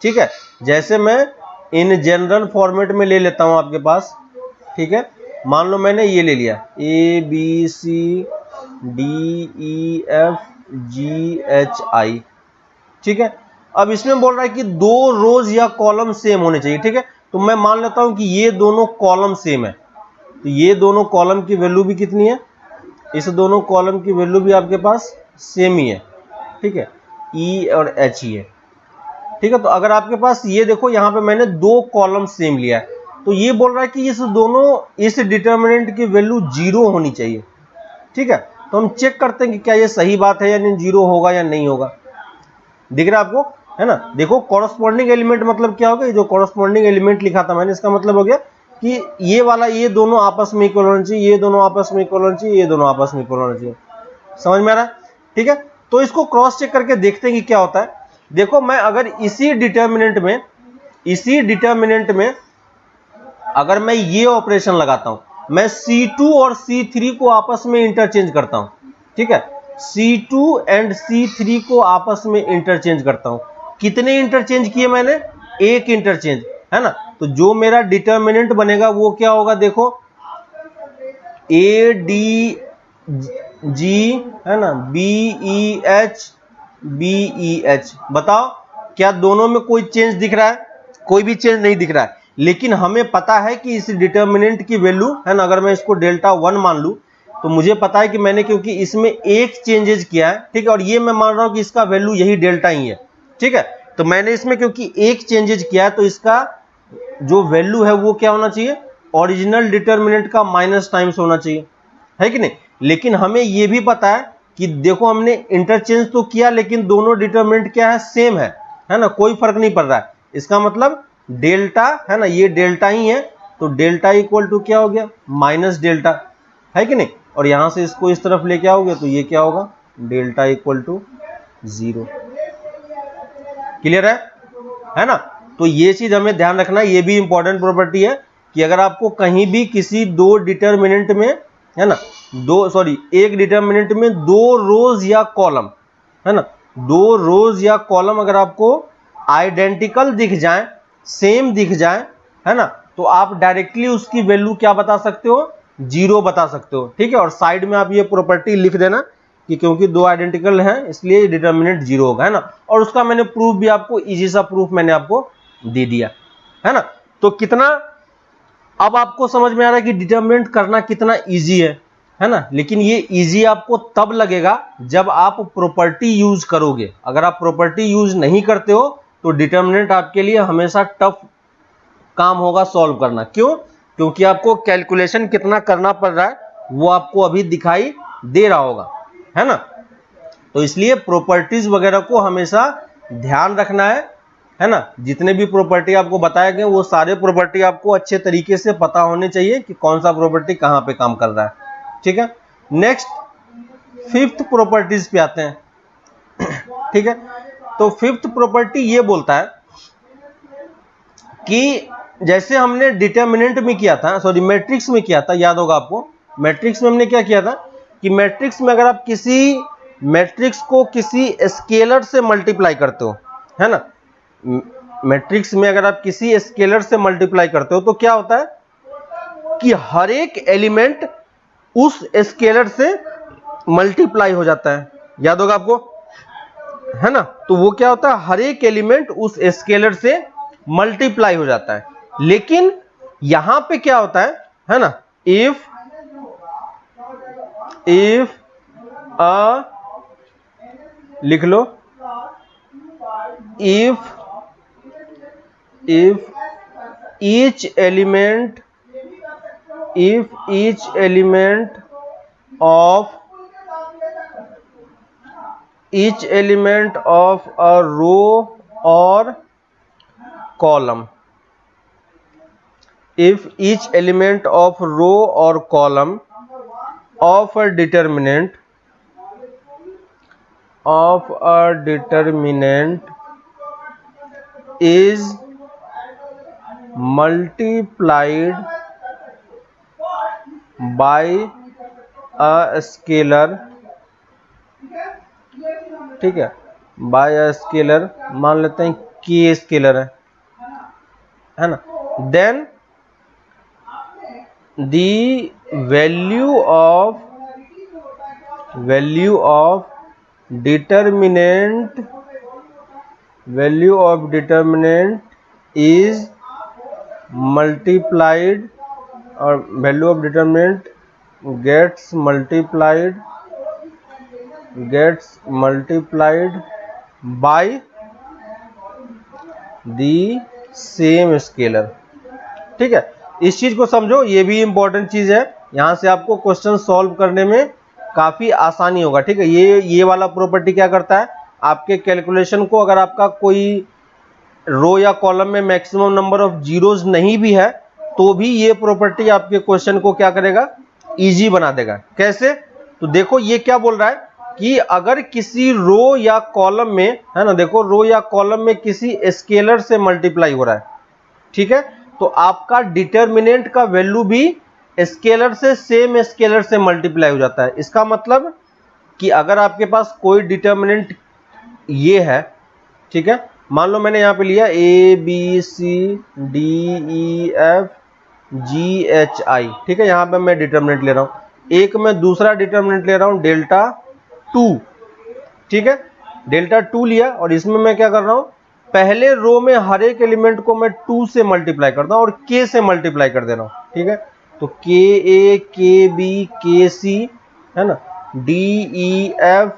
ठीक है, जैसे मैं इन जनरल फॉर्मेट में ले लेता हूं आपके पास। ठीक है, मान लो मैंने ये ले लिया ABCDEFGHI। ठीक है, अब इसमें बोल रहा है कि 2 रोज या कॉलम सेम होने चाहिए। ठीक है, तो मैं मान लेता हूं कि ये दोनों कॉलम सेम है, तो ये दोनों कॉलम की वैल्यू भी कितनी है, इस दोनों कॉलम की वैल्यू भी आपके पास सेम ही है। ठीक है, E और H ही है। ठीक है, तो अगर आपके पास ये देखो, यहां पे मैंने 2 कॉलम सेम लिया है, तो ये बोल रहा है कि इस डिटर्मिनेंट की वैल्यू 0 होनी चाहिए। ठीक है, तो हम चेक करते हैं कि क्या ये सही बात है या नहीं, 0 होगा या नहीं होगा। दिख रहा है आपको, है ना। देखो, कॉरस्पॉन्डिंग एलिमेंट मतलब क्या होगा, जो कॉरस्पॉन्डिंग एलिमेंट लिखा था मैंने, इसका मतलब हो गया कि ये वाला, ये दोनों आपस में इक्वल होना चाहिए, ये दोनों आपस में इक्वल होना चाहिए, ये दोनों आपस में इक्वल होना चाहिए। समझ में आ रहा है। ठीक है, तो इसको क्रॉस चेक करके देखते हैं कि क्या होता है। देखो, मैं अगर इसी डिटर्मिनेंट में अगर मैं ये ऑपरेशन लगाता हूं, मैं C2 और C3 को आपस में इंटरचेंज करता हूं। ठीक है, C2 एंड C3 को आपस में इंटरचेंज करता हूं। कितने इंटरचेंज किए मैंने, 1 इंटरचेंज। है ना। तो जो मेरा डिटर्मिनेंट बनेगा वो क्या होगा, देखो ADG है ना, BEH। बताओ क्या दोनों में कोई चेंज दिख रहा है? कोई भी चेंज नहीं दिख रहा है। लेकिन हमें पता है कि इस डिटर्मिनेंट की वैल्यू है ना, अगर मैं इसको डेल्टा 1 मान लूं तो मुझे पता है कि मैंने क्योंकि इसमें एक चेंजेज किया है, ठीक है, और ये मैं मान रहा हूं कि इसका वैल्यू यही डेल्टा ही है, ठीक है। तो मैंने इसमें क्योंकि एक चेंजेज किया है तो इसका जो वैल्यू है वो क्या होना चाहिए, ओरिजिनल डिटर्मिनेंट का माइनस टाइम्स होना चाहिए, है कि नहीं। लेकिन हमें ये भी पता है कि देखो हमने इंटरचेंज तो किया लेकिन दोनों डिटर्मिनेंट क्या है, सेम है ना, कोई फर्क नहीं पड़ रहा है। इसका मतलब डेल्टा है ना, ये डेल्टा ही है, तो डेल्टा इक्वल टू क्या हो गया, माइनस डेल्टा, है कि नहीं। और यहां से इसको इस तरफ लेके आओगे तो ये क्या होगा, डेल्टा इक्वल टू 0। क्लियर है ना। तो ये चीज हमें ध्यान रखना है, ये भी इंपॉर्टेंट प्रॉपर्टी है कि अगर आपको कहीं भी किसी दो डिटर्मिनेंट में है ना, एक डिटर्मिनेंट में दो रोज या कॉलम है ना, दो रोज या कॉलम अगर आपको आइडेंटिकल दिख जाए, सेम दिख जाए, है ना, तो आप डायरेक्टली उसकी वैल्यू क्या बता सकते हो, 0 बता सकते हो, ठीक है। और साइड में आप ये प्रॉपर्टी लिख देना कि क्योंकि दो आइडेंटिकल हैं इसलिए डिटर्मिनेंट 0 होगा, है ना। और उसका मैंने प्रूफ भी आपको, इजी सा प्रूफ मैंने आपको दे दिया, है ना। तो कितना अब आपको समझ में आ रहा है कि डिटर्मिनेंट करना कितना इजी है ना। लेकिन ये इजी आपको तब लगेगा जब आप प्रॉपर्टी यूज करोगे। अगर आप प्रॉपर्टी यूज नहीं करते हो तो डिटर्मिनेंट आपके लिए हमेशा टफ काम होगा सॉल्व करना। क्यों? क्योंकि आपको कैलकुलेशन कितना करना पड़ रहा है वो आपको अभी दिखाई दे रहा होगा, है ना। तो इसलिए प्रॉपर्टीज वगैरह को हमेशा ध्यान रखना है ना। जितने भी प्रॉपर्टी आपको बताए गए वो सारे प्रॉपर्टी आपको अच्छे तरीके से पता होने चाहिए कि कौन सा प्रॉपर्टी कहां पे काम कर रहा है, ठीक है। नेक्स्ट 5th प्रॉपर्टीज पे आते हैं, ठीक है। तो 5th प्रॉपर्टी ये बोलता है कि जैसे हमने डिटर्मिनेंट में किया था, मैट्रिक्स में किया था, याद होगा आपको। मैट्रिक्स में हमने क्या किया था कि मैट्रिक्स में अगर आप किसी मैट्रिक्स को किसी स्केलर से मल्टीप्लाई करते हो, है ना, मैट्रिक्स में अगर आप किसी स्केलर से मल्टीप्लाई करते हो तो क्या होता है कि हर एक एलिमेंट उस स्केलर से मल्टीप्लाई हो जाता है, याद होगा आपको, है ना। तो वो क्या होता है, हर एक एलिमेंट उस स्केलर से मल्टीप्लाई हो जाता है। लेकिन यहां पे क्या होता है ना, इफ लिख लो, if each element of a row or column, if each element of row or column of a determinant is multiplied by a scalar, ठीक है, बाय अ स्केलर, मान लेते हैं k स्केलर है ना, then the value of determinant is multiplied, or value of determinant gets multiplied by the same scalar, ठीक है। इस चीज को समझो, ये भी इंपॉर्टेंट चीज है, यहां से आपको क्वेश्चन सॉल्व करने में काफी आसानी होगा, ठीक है। ये वाला प्रॉपर्टी क्या करता है, आपके कैलकुलेशन को, अगर आपका कोई रो या कॉलम में मैक्सिमम नंबर ऑफ जीरोज नहीं भी है तो भी ये प्रॉपर्टी आपके क्वेश्चन को क्या करेगा, इजी बना देगा। कैसे? तो देखो ये क्या बोल रहा है कि अगर किसी रो या कॉलम में, है ना, देखो रो या कॉलम में किसी स्केलर से मल्टीप्लाई हो रहा है, ठीक है, तो आपका डिटर्मिनेंट का वैल्यू भी स्केलर से सेम स्केलर से मल्टीप्लाई हो जाता है। इसका मतलब कि अगर आपके पास कोई डिटर्मिनेंट ये है, ठीक है, मान लो मैंने यहाँ पे लिया ABCDEFGHI, ठीक है, यहाँ पे मैं डिटर्मिनेंट ले रहा हूँ। एक मैं दूसरा डिटर्मिनेंट ले रहा हूँ डेल्टा 2, ठीक है, डेल्टा 2 लिया और इसमें मैं क्या कर रहा हूँ, पहले रो में हर एक एलिमेंट को मैं 2 से मल्टीप्लाई करता हूँ और K से मल्टीप्लाई कर दे रहा हूँ, ठीक है। तो KA KB KC है ना, DEFGHI,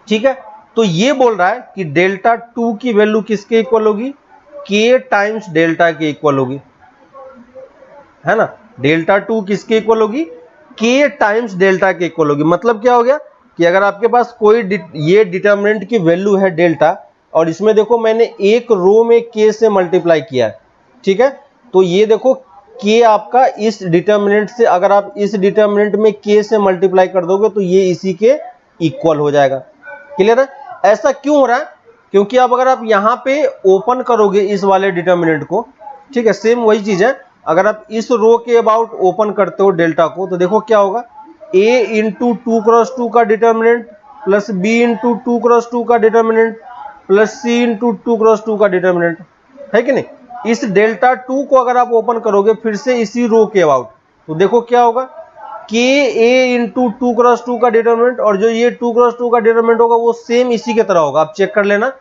ठीक है। तो ये बोल रहा है कि डेल्टा 2 की वैल्यू किसके इक्वल होगी, K टाइम्स डेल्टा के इक्वल होगी, है ना। डेल्टा 2 किसके इक्वल होगी, K टाइम्स डेल्टा के इक्वल होगी। मतलब क्या हो गया कि अगर आपके पास कोई ये डिटर्मिनेंट की वैल्यू है डेल्टा, और इसमें देखो मैंने एक रो में K से मल्टीप्लाई किया है, ठीक है, तो ये देखो K आपका इस डिटर्मिनेंट से, अगर आप इस डिटर्मिनेंट में K से मल्टीप्लाई कर दोगे तो ये इसी के इक्वल हो जाएगा। क्लियर है। ऐसा क्यों हो रहा है, क्योंकि अब अगर आप यहाँ पे ओपन करोगे इस वाले डिटर्मिनेंट को, ठीक है, सेम वही चीज है, अगर आप इस रो के अबाउट ओपन करते हो डेल्टा को तो देखो क्या होगा, A इंटू 2 क्रॉस 2 का determinant plus B into 2 cross 2 का determinant plus C into 2 cross 2 का डिटर्मिनेंट, है कि नहीं। इस डेल्टा 2 को अगर आप ओपन करोगे फिर से इसी रो के अबाउट तो देखो क्या होगा, KA इंटू 2 क्रॉस 2 का डिटर्मिनेंट, और जो ये 2 क्रॉस 2 का डिटर्मिनेंट होगा वो सेम इसी के तरह होगा, आप चेक कर लेना,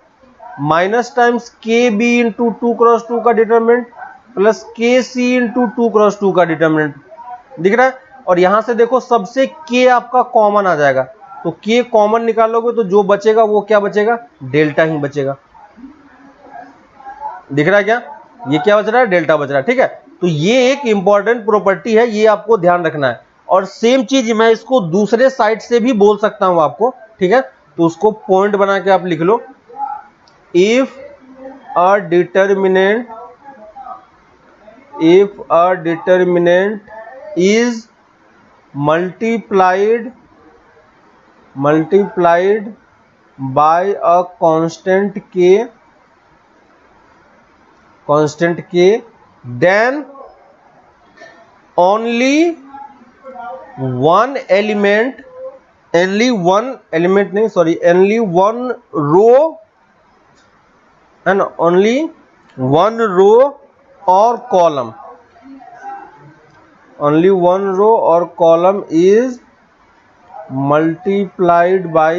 minus times KB into 2 cross 2 का determinant plus KC into 2 cross 2 का डिटर्मिनेंट, दिख रहा है। और यहां से देखो सबसे K आपका कॉमन आ जाएगा, तो K कॉमन निकालोगे तो जो बचेगा वो क्या बचेगा, डेल्टा ही बचेगा, दिख रहा है क्या, ये क्या बच रहा है, डेल्टा बच रहा है, ठीक है। तो ये एक इंपॉर्टेंट प्रॉपर्टी है, ये आपको ध्यान रखना है। और सेम चीज मैं इसको दूसरे साइड से भी बोल सकता हूं आपको, ठीक है, तो उसको पॉइंट बना के आप लिख लो, if a determinant is multiplied by a constant k, then only one row and only one row or column is multiplied by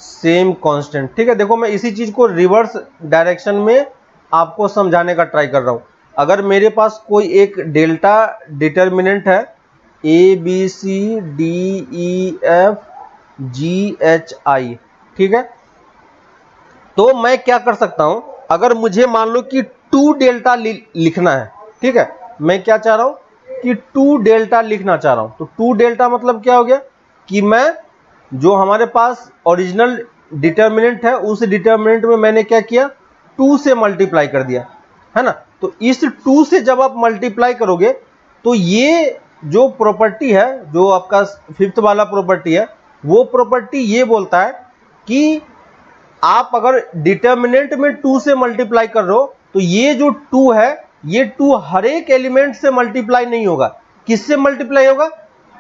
same constant, ठीक है। देखो मैं इसी चीज को रिवर्स डायरेक्शन में आपको समझाने का ट्राई कर रहा हूं। अगर मेरे पास कोई एक डेल्टा डिटर्मिनेंट है ABCDEFGHI, ठीक है, तो मैं क्या कर सकता हूं, अगर मुझे मान लो कि 2 डेल्टा लिखना है, ठीक है, मैं क्या चाह रहा हूं कि 2 डेल्टा लिखना चाह रहा हूं, तो 2 डेल्टा मतलब क्या हो गया कि मैं जो हमारे पास ओरिजिनल डिटर्मिनेंट है उस डिटर्मिनेंट में मैंने क्या किया, 2 से मल्टीप्लाई कर दिया, है ना। तो इस 2 से जब आप मल्टीप्लाई करोगे तो ये जो प्रॉपर्टी है, जो आपका 5th वाला प्रॉपर्टी है, वो प्रॉपर्टी ये बोलता है कि आप अगर डिटर्मिनेंट में 2 से मल्टीप्लाई कर रहे हो तो ये जो 2 है, ये 2 हर एक एलिमेंट से मल्टीप्लाई नहीं होगा, किससे मल्टीप्लाई होगा,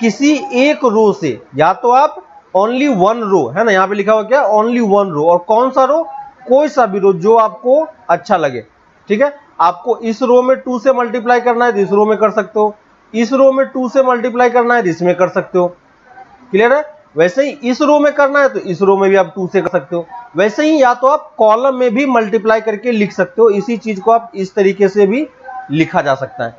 किसी एक रो से, या तो आप ओनली वन रो, है ना, यहां पे लिखा हुआ क्या, ओनली वन रो, और कौन सा रो, कोई सा भी रो जो आपको अच्छा लगे, ठीक है। आपको इस रो में 2 से मल्टीप्लाई करना है तो इस रो में कर सकते हो, इस रो में 2 से मल्टीप्लाई करना है तो इसमें कर सकते हो, क्लियर है। वैसे ही इस रो में करना है तो इस रो में भी आप 2 से कर सकते हो, वैसे ही या तो आप कॉलम में भी मल्टीप्लाई करके लिख सकते हो, इसी चीज को आप इस तरीके से भी लिखा जा सकता है,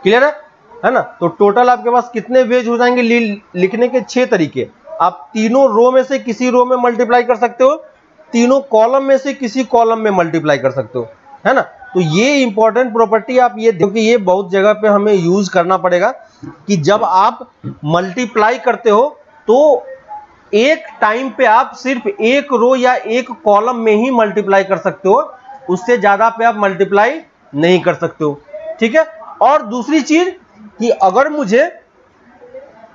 क्लियर है ना। तो टोटल आपके पास कितने वेज हो जाएंगे लिखने के, 6 तरीके। आप तीनों रो में से किसी रो में मल्टीप्लाई कर सकते हो, तीनों कॉलम में से किसी कॉलम में मल्टीप्लाई कर सकते हो, है ना। तो ये इंपॉर्टेंट प्रॉपर्टी आप ये देखो कि ये बहुत जगह पे हमें यूज करना पड़ेगा कि जब आप मल्टीप्लाई करते हो तो एक टाइम पे आप सिर्फ एक रो या एक कॉलम में ही मल्टीप्लाई कर सकते हो, उससे ज्यादा पे आप मल्टीप्लाई नहीं कर सकते हो, ठीक है। और दूसरी चीज कि अगर मुझे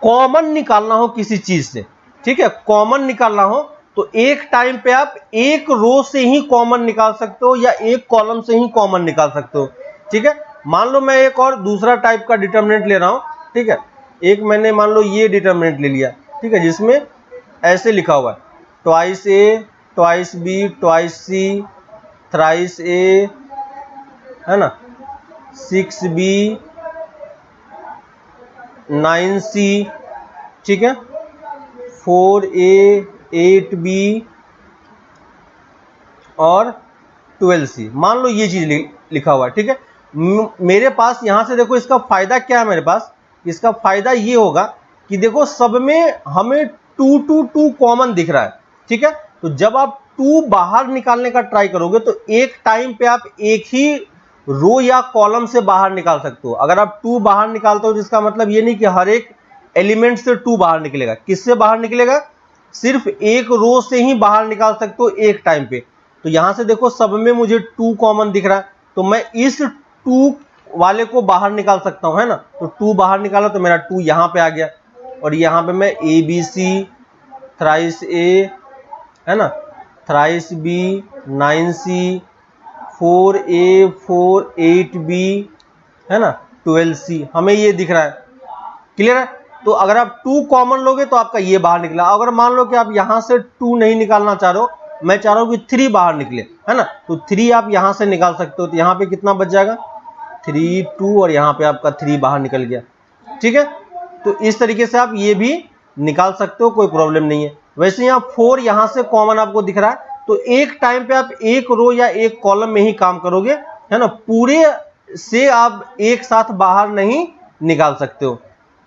कॉमन निकालना हो किसी चीज से, ठीक है, कॉमन निकालना हो तो एक टाइम पे आप एक रो से ही कॉमन निकाल सकते हो या एक कॉलम से ही कॉमन निकाल सकते हो, ठीक है। मान लो मैं एक और दूसरा टाइप का डिटर्मिनेंट ले रहा हूं, ठीक है, एक मैंने मान लो ये डिटर्मिनेंट ले लिया, ठीक है, जिसमें ऐसे लिखा हुआ है, twice A, twice B, twice C, thrice A, है ना, 6B, 9C, ठीक है, 4A, 8B और 12C। मान लो ये चीज लिखा हुआ है, ठीक है। मेरे पास यहां से देखो इसका फायदा क्या है, मेरे पास इसका फायदा ये होगा कि देखो सब में हमें 2 2 2 कॉमन दिख रहा है, ठीक है। तो जब आप 2 बाहर निकालने का ट्राई करोगे तो एक टाइम पे आप एक ही रो या कॉलम से बाहर निकाल सकते हो। अगर आप 2 बाहर निकालते हो जिसका मतलब ये नहीं कि हर एक एलिमेंट से 2 बाहर निकलेगा। किससे बाहर निकलेगा? सिर्फ एक रो से ही बाहर निकाल सकते हो एक टाइम पे। तो यहां से देखो सब में मुझे 2 कॉमन दिख रहा है, तो मैं इस 2 वाले को बाहर निकाल सकता हूं, है ना। तो 2 बाहर निकाला तो मेरा 2 यहां पे आ गया, और यहां पे मैं ABC, थ्राइस ए, है ना, thrice B, 9C, 4A, 4, 8B, है ना, 12C, हमें ये दिख रहा है। क्लियर है? तो अगर आप 2 कॉमन लोगे तो आपका ये बाहर निकला। अगर मान लो कि आप यहां से 2 नहीं निकालना चाह रहे हो, मैं चाह रहा हूं कि 3 बाहर निकले, है ना, तो 3 आप यहां से निकाल सकते हो। तो यहां पे कितना बच जाएगा? 3, 2, और यहां पे आपका 3 बाहर निकल गया, ठीक है। तो इस तरीके से आप ये भी निकाल सकते हो, कोई प्रॉब्लम नहीं है। वैसे यहाँ 4 यहां से कॉमन आपको दिख रहा है, तो एक टाइम पे आप एक रो या एक कॉलम में ही काम करोगे, है ना, पूरे से आप एक साथ बाहर नहीं निकाल सकते हो,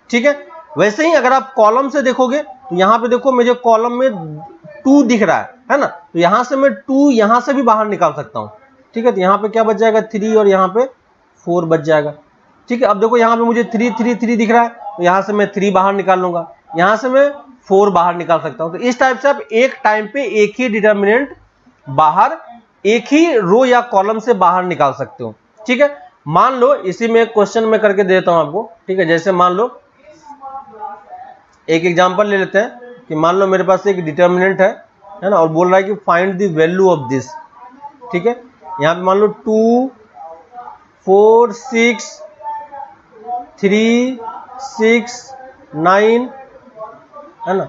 ठीक है। वैसे ही अगर आप कॉलम से देखोगे तो यहां पे देखो मुझे कॉलम में 2 दिख रहा है ना, तो यहां से मैं 2 यहां से भी बाहर निकाल सकता हूं, ठीक है। तो यहां पे क्या बच जाएगा? 3, और यहां पे 4 बच जाएगा, ठीक है। अब देखो यहां पे मुझे 3 3 3 दिख रहा है, तो यहां से मैं 3 बाहर निकाल लूंगा, यहां से मैं 4 बाहर निकाल सकता हूं। तो इस टाइप से आप एक टाइम पे एक ही डिटर्मिनेंट बाहर, एक ही रो या कॉलम से बाहर निकाल सकते हो, ठीक है। मान लो इसी में एक क्वेश्चन में करके देता हूं आपको, ठीक है। जैसे मान लो एक एग्जांपल ले लेते हैं कि मान लो मेरे पास एक डिटर्मिनेंट है ना, और बोल रहा है कि find the value of this, ठीक है। यहां पे मान लो 2, 4, 6, 3, 6, 9, है ना,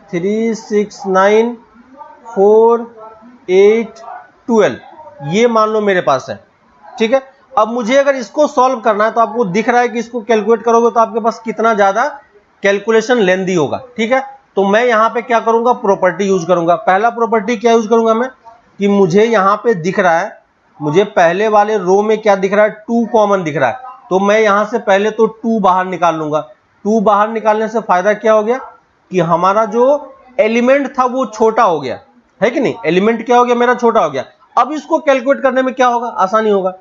3, 6, 9, 4, 8, 12, ये मान लो मेरे पास है, ठीक है। अब मुझे अगर इसको सॉल्व करना है तो आपको दिख रहा है कि इसको कैलकुलेट करोगे तो आपके पास कितना ज्यादा कैलकुलेशन लेंदी होगा, ठीक है। तो मैं यहां पे क्या करूंगा? प्रॉपर्टी यूज करूंगा। पहला प्रॉपर्टी क्या यूज करूंगा मैं, कि मुझे यहां पे दिख रहा है, मुझे पहले वाले रो में क्या दिख रहा है? 2 कॉमन दिख रहा है, तो मैं यहां से पहले तो 2 बाहर निकाल लूंगा। 2 बाहर निकालने से फायदा क्या हो गया कि हमारा जो एलिमेंट था वो छोटा हो गया, है कि नहीं। एलिमेंट क्या हो गया? मेरा छोटा हो गया। अब इसको कैलकुलेट करने में क्या होगा? आसानी होगा।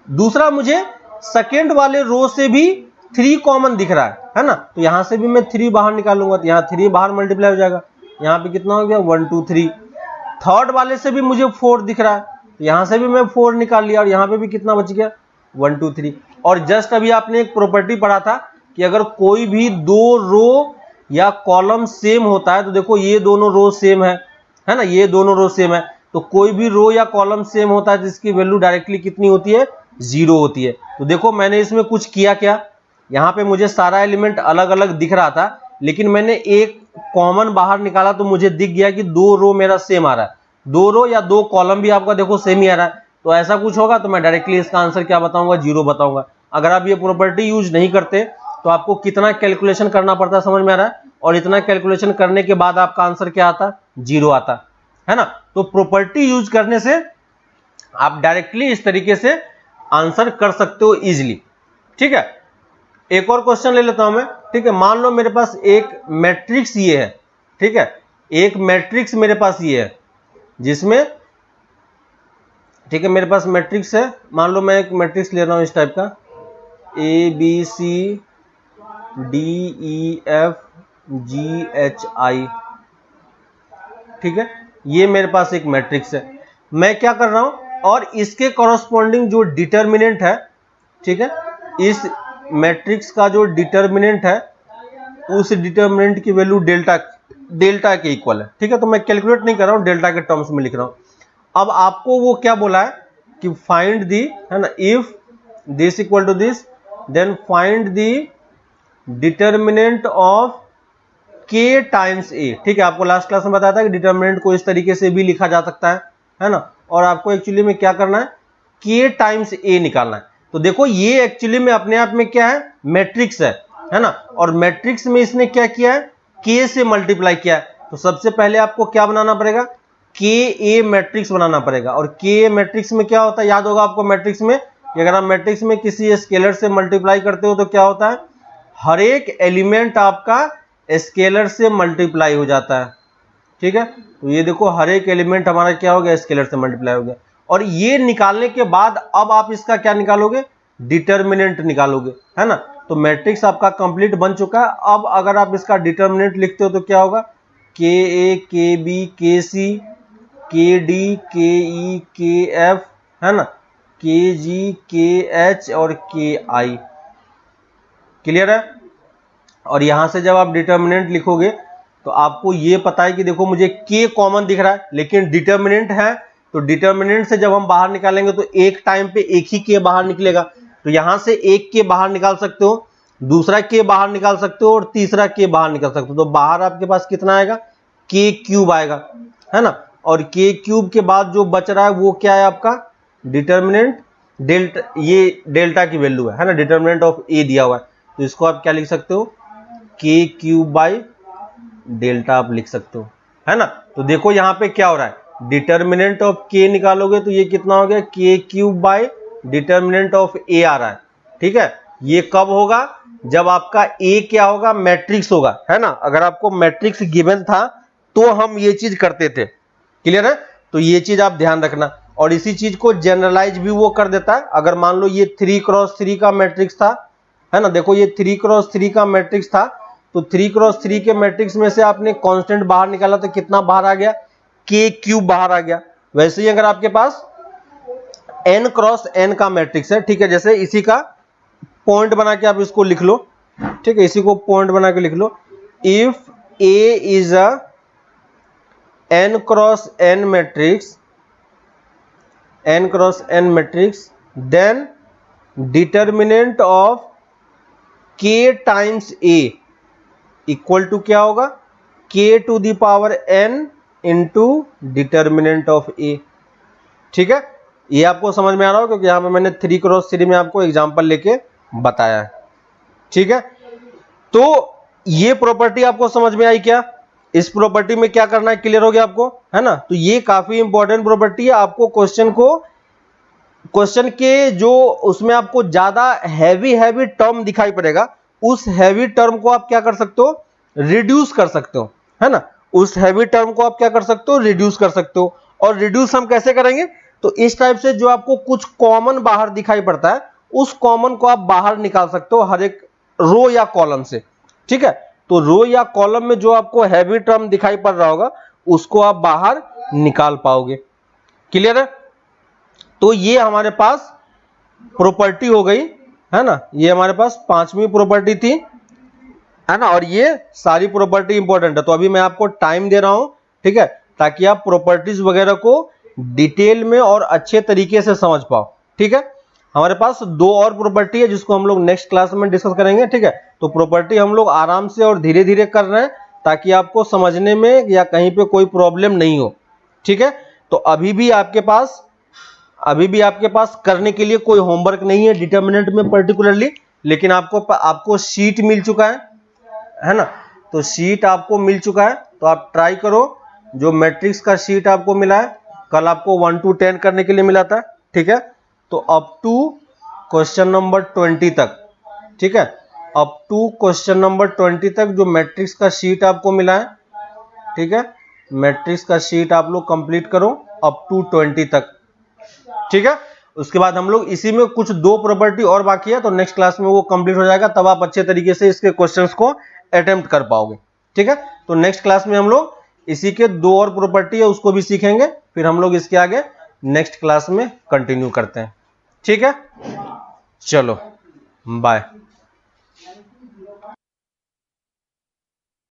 दूसरा, मुझे सेकेंड वाले रो से भी 3 कॉमन दिख रहा है ना, तो यहां से भी मैं 3 बाहर निकालूंगा, तो यहां 3 बाहर मल्टीप्लाई हो जाएगा, यहां पे कितना हो गया? 1 2 3। थर्ड वाले से भी मुझे 4 दिख रहा है, तो यहां से भी मैं 4 निकाल लिया, और यहां पे भी कितना बच गया? 1 2 3। और जस्ट अभी आपने एक प्रॉपर्टी पढ़ा था कि अगर कोई भी 2 रो या कॉलम सेम होता है, तो देखो ये दोनों रो सेम है ना, ये दोनों रो सेम है, तो कोई भी रो या कॉलम सेम होता है जिसकी वैल्यू डायरेक्टली कितनी होती है? 0 होती है। तो देखो मैंने इसमें कुछ किया क्या, यहां पे मुझे सारा एलिमेंट अलग अलग दिख रहा था, लेकिन मैंने एक कॉमन बाहर निकाला तो मुझे दिख गया कि 2 रो मेरा सेम आ रहा है, 2 रो या 2 कॉलम भी आपका देखो सेम ही आ रहा है। तो ऐसा कुछ होगा तो मैं डायरेक्टली इसका आंसर क्या बताऊंगा? 0 बताऊंगा। अगर आप ये प्रॉपर्टी यूज नहीं करते तो आपको कितना कैलकुलेशन करना पड़ता है, समझ में आ रहा है? और इतना कैलकुलेशन करने के बाद आपका आंसर क्या आता? 0 आता है ना। तो प्रॉपर्टी यूज करने से आप डायरेक्टली इस तरीके से आंसर कर सकते हो इजीली, ठीक है। एक और क्वेश्चन ले लेता हूं मैं, ठीक है। मान लो मेरे पास एक मैट्रिक्स ये है, ठीक है, एक मैट्रिक्स मेरे पास ये है जिसमें, ठीक है, मेरे पास मैट्रिक्स है। मान लो मैं एक मैट्रिक्स ले रहा हूं इस टाइप का, ABCDEFGHI, ठीक है, ये मेरे पास एक मैट्रिक्स है। मैं क्या कर रहा हूं, और इसके कॉरस्पॉन्डिंग जो डिटर्मिनेंट है, ठीक है, इस मैट्रिक्स का जो डिटर्मिनेंट है उस डिटर्मिनेंट की वैल्यू डेल्टा के इक्वल है, ठीक है। तो मैं कैलकुलेट नहीं कर रहा हूं, डेल्टा के टर्म्स में लिख रहा हूं। अब आपको वो क्या बोला है कि फाइंड दी, है ना, if this equal to this then find the determinant of k times a, ठीक है। आपको लास्ट क्लास में बताया था कि डिटर्मिनेंट को इस तरीके से भी लिखा जा सकता है ना। और आपको एक्चुअली में क्या करना है, k टाइम्स a निकालना है। तो देखो ये एक्चुअली में अपने आप में क्या है, मैट्रिक्स है ना। और मैट्रिक्स में इसने क्या किया है, k से मल्टीप्लाई किया है। तो सबसे पहले आपको क्या बनाना पड़ेगा, ka मैट्रिक्स बनाना पड़ेगा। और ka मैट्रिक्स में क्या होता है, याद होगा आपको मैट्रिक्स में, अगर आप मैट्रिक्स में किसी स्केलर से मल्टीप्लाई करते हो तो क्या होता है, हर एक एलिमेंट आपका स्केलर से मल्टीप्लाई हो जाता है, ठीक है। तो ये देखो हर एक एलिमेंट हमारा क्या हो गया, स्केलर से मल्टीप्लाई हो गया। और ये निकालने के बाद अब आप इसका क्या निकालोगे, डिटर्मिनेंट निकालोगे, है ना। तो मैट्रिक्स आपका कंप्लीट बन चुका है। अब अगर आप इसका डिटर्मिनेंट लिखते हो तो क्या होगा, के ए, के बी, के सी, के डी, के ई, के एफ, है ना, के जी, के एच और के आई। क्लियर है। और यहां से जब आप डिटर्मिनेंट लिखोगे तो आपको ये पता है कि देखो मुझे k कॉमन दिख रहा है, लेकिन डिटर्मिनेंट है, तो डिटर्मिनेंट से जब हम बाहर निकालेंगे तो एक टाइम पे एक ही k बाहर निकलेगा। तो यहां से एक k बाहर निकाल सकते हो, दूसरा k बाहर निकाल सकते हो और तीसरा k बाहर निकाल सकते हो। तो बाहर आपके पास कितना आएगा, k क्यूब आएगा, है ना। और k क्यूब के बाद जो बच रहा है वो क्या है आपका डिटर्मिनेंट डेल्टा, ये डेल्टा की वैल्यू है ना, डिटर्मिनेंट ऑफ a दिया हुआ है। तो इसको आप क्या लिख सकते हो, k क्यूब बाई डेल्टा आप लिख सकते हो, है ना। तो देखो यहाँ पे क्या हो रहा है, डिटर्मिनेंट ऑफ k निकालोगे तो ये कितना हो गया, k cube by determinant of a आ रहा है, ठीक है। ये कब होगा, जब आपका a क्या होगा, मैट्रिक्स होगा, है ना। अगर आपको मैट्रिक्स गिवन था तो हम ये चीज करते थे। क्लियर है। तो ये चीज आप ध्यान रखना। और इसी चीज को जनरलाइज भी वो कर देता है। अगर मान लो ये 3x3 का मैट्रिक्स था, है ना, देखो ये 3x3 का मैट्रिक्स था, तो 3x3 के मैट्रिक्स में से आपने कांस्टेंट बाहर निकाला तो कितना बाहर आ गया, k क्यूब बाहर आ गया। वैसे ही अगर आपके पास n×n का मैट्रिक्स है, ठीक है, जैसे इसी का पॉइंट बना के आप इसको लिख लो, ठीक है, इसी को पॉइंट बना के लिख लो, if a is a n×n matrix then determinant of k times a equal to क्या होगा, k to the power n into determinant of a। ठीक है, ये आपको समझ में आ रहा हो क्योंकि यहां पे मैंने 3x3 में आपको एग्जांपल लेके बताया है। ठीक है, तो ये प्रॉपर्टी आपको समझ में आई क्या, इस प्रॉपर्टी में क्या करना है, क्लियर हो गया आपको, है ना। तो ये काफी इंपॉर्टेंट प्रॉपर्टी है। आपको क्वेश्चन के जो उसमें आपको ज्यादा हैवी टर्म दिखाई पड़ेगा, उस हैवी टर्म को आप क्या कर सकते हो, रिड्यूस कर सकते हो, है ना। उस हैवी टर्म को आप क्या कर सकते हो, रिड्यूस कर सकते हो। और रिड्यूस हम कैसे करेंगे, तो इस टाइप से जो आपको कुछ कॉमन बाहर दिखाई पड़ता है, उस कॉमन को आप बाहर निकाल सकते हो हर एक रो या कॉलम से। ठीक है, तो रो या कॉलम में जो आपको हैवी टर्म दिखाई पड़ रहा होगा उसको आप बाहर निकाल पाओगे। क्लियर है। तो ये हमारे पास प्रॉपर्टी हो गई, है ना, ये हमारे पास 5वीं प्रॉपर्टी थी, है ना। और ये सारी प्रॉपर्टी इंपॉर्टेंट है, तो अभी मैं आपको टाइम दे रहा हूं, ठीक है, ताकि आप प्रॉपर्टीज वगैरह को डिटेल में और अच्छे तरीके से समझ पाओ। ठीक है, हमारे पास 2 और प्रॉपर्टी है जिसको हम लोग नेक्स्ट क्लास में डिस्कस करेंगे। ठीक है, तो प्रॉपर्टी हम लोग आराम से और धीरे धीरे कर रहे हैं ताकि आपको समझने में या कहीं पे कोई प्रॉब्लम नहीं हो। ठीक है, तो अभी भी आपके पास करने के लिए कोई होमवर्क नहीं है डिटर्मिनेंट में पर्टिकुलरली, लेकिन आपको शीट मिल चुका है ना। तो शीट आपको मिल चुका है, तो आप ट्राई करो। जो मैट्रिक्स का शीट आपको मिला है, कल आपको 1 to 10 करने के लिए मिला था। ठीक है, तो अप टू क्वेश्चन नंबर 20 तक, ठीक है, अप टू क्वेश्चन नंबर 20 तक जो मैट्रिक्स का शीट आपको मिला है, ठीक है, मैट्रिक्स का शीट आप लोग कंप्लीट करो अप टू 20 तक। ठीक है, उसके बाद हम लोग इसी में कुछ 2 प्रॉपर्टी और बाकी है, तो नेक्स्ट क्लास में वो कंप्लीट हो जाएगा, तब आप अच्छे तरीके से इसके क्वेश्चंस को अटेम्प्ट कर पाओगे। ठीक है, तो नेक्स्ट क्लास में हम लोग इसी के 2 और प्रॉपर्टी है उसको भी सीखेंगे, फिर हम लोग इसके आगे नेक्स्ट क्लास में कंटिन्यू करते हैं। ठीक है, चलो बाय।